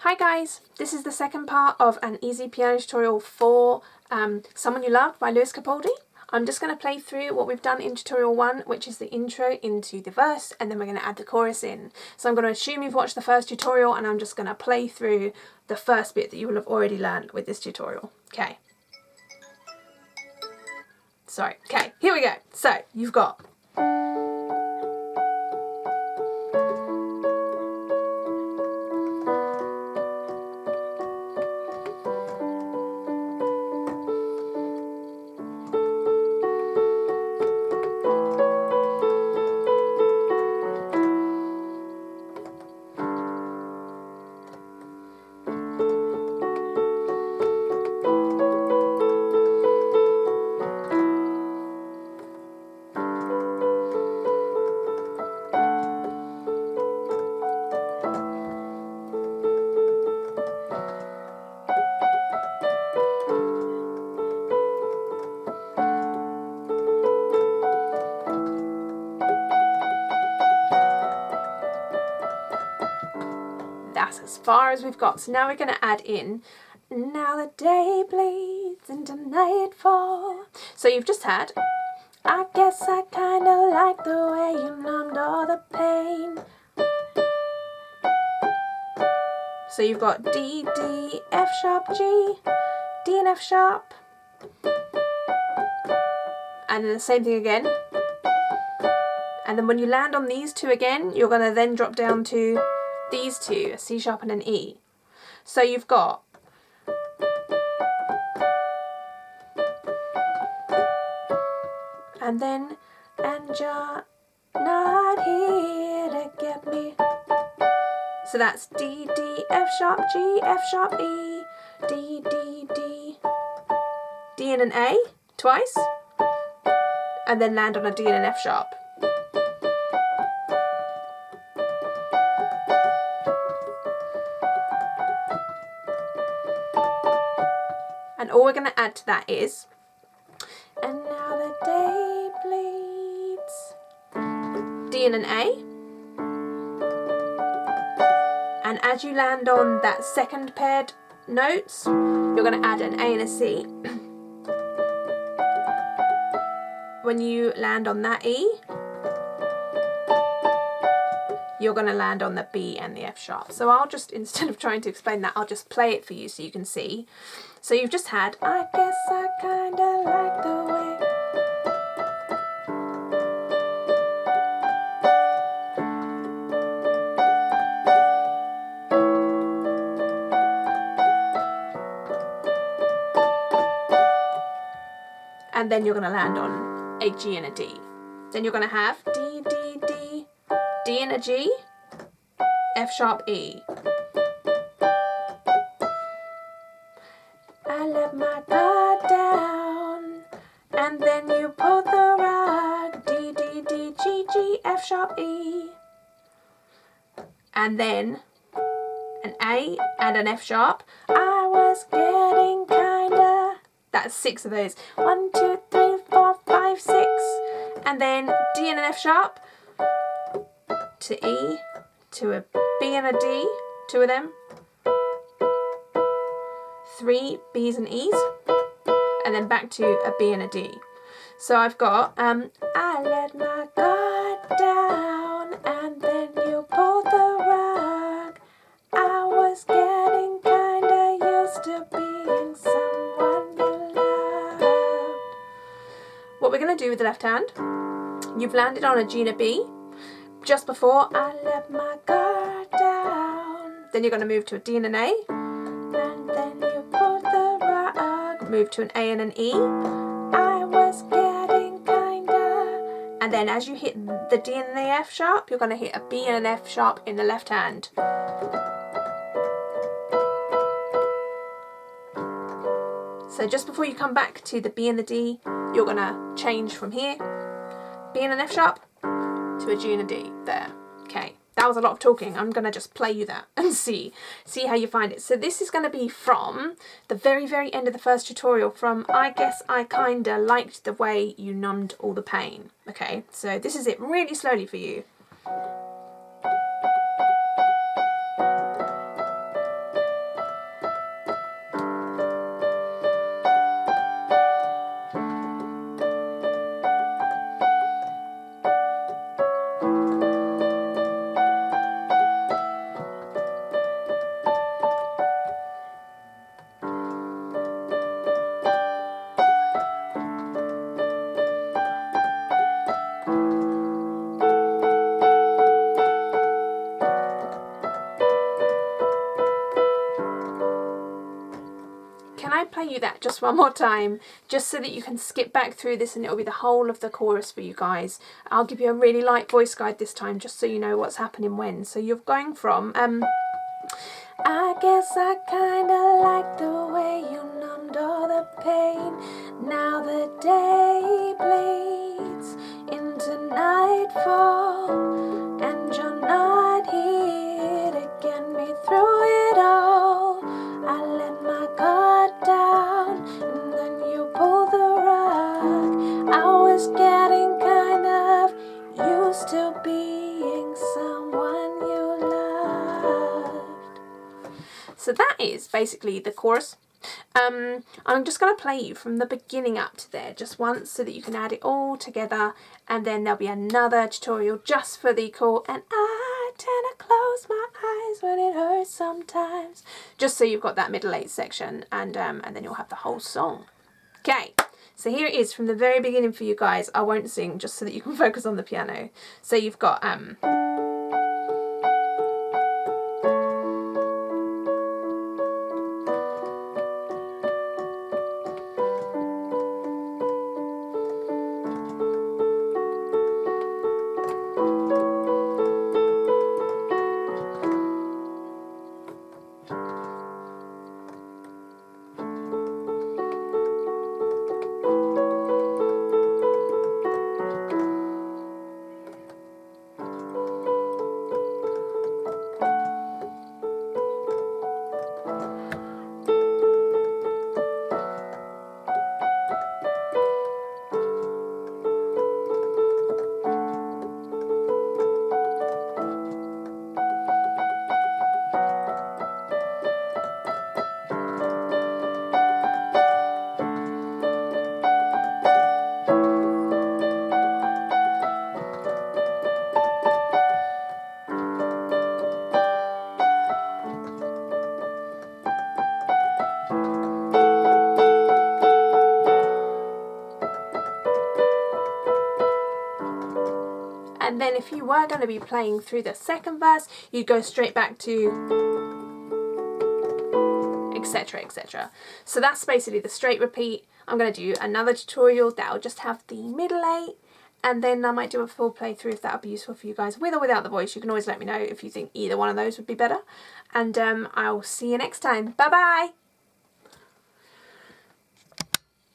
Hi guys, this is the second part of an easy piano tutorial for Someone You Loved by Lewis Capaldi. I'm just going to play through what we've done in tutorial 1, which is the intro into the verse, and then we're going to add the chorus in. So I'm going to assume you've watched the first tutorial and I'm just going to play through the first bit that you will have already learned with this tutorial. Okay. Sorry. Okay, here we go. So you've got that's as far as we've got. So now we're going to add in, now the day bleeds into nightfall. So you've just had, I guess I kinda like the way you numbed all the pain. So you've got D, D, F sharp, G, D and F sharp. And then the same thing again. And then when you land on these two again, you're going to then drop down to these two, a C sharp and an E. So you've got and then, and you're not here to get me. So that's D, D, F sharp, G, F sharp, E, D, D, D, D and an A twice, and then land on a D and an F sharp. And all we're going to add to that is, and now the day bleeds, D and an A. And as you land on that second paired notes, you're going to add an A and a C. When you land on that E, you're going to land on the B and the F sharp. So I'll just, instead of trying to explain that, I'll just play it for you so you can see. So you've just had, I guess I kinda like the way. And then you're going to land on a G and a D. Then you're going to have D, D, D, D and a G, F sharp, E. I let my guard down, and then you pulled the rug, D, D, D, G, G, F sharp, E. And then an A and an F sharp. I was getting kinda, that's 6 of those. 1, 2, 3, 4, 5, 6. And then D and an F sharp to E, to a B and a D, 2 of them. 3 B's and E's, and then back to a B and a D. So I've got, I let my guard down, and then you pulled the rug. I was getting kinda used to being someone you loved. What we're going to do with the left hand, you've landed on a G and a B just before I let my guard down. Then you're going to move to a D and an A, and then you pulled the rug, move to an A and an E. I was getting kinda, and then as you hit the D and the F sharp, you're going to hit a B and an F sharp in the left hand. So just before you come back to the B and the D, you're going to change from here, B and an F sharp, to a G and a D, there. Okay, that was a lot of talking. I'm going to just play you that and see how you find it. So this is going to be from the very, very end of the first tutorial, from I guess I kinda liked the way you numbed all the pain. Okay, so this is it really slowly for you. might play you that just one more time, just so that you can skip back through this and it'll be the whole of the chorus for you guys. I'll give you a really light voice guide this time, just so you know what's happening when. So you're going from, I guess I kinda like the way you numbed all the pain. Now the day bleeds into nightfall, and you're not here to get me through it all. I let my guard down, and then you pulled the rug. I was getting kind of used to being someone you loved. So that is basically the chorus. I'm just going to play you from the beginning up to there just once, so that you can add it all together, and then there'll be another tutorial just for the chord. And I tend to close my eyes when it hurts sometimes, just so you've got that middle 8 section, and then you'll have the whole song. Okay, so here it is from the very beginning for you guys. I won't sing, just so that you can focus on the piano. So you've got and then if you were going to be playing through the second verse, you'd go straight back to etc, etc. So that's basically the straight repeat. I'm going to do another tutorial that'll just have the middle 8, and then I might do a full playthrough if that would be useful for you guys, with or without the voice. You can always let me know if you think either one of those would be better, and I'll see you next time. Bye bye.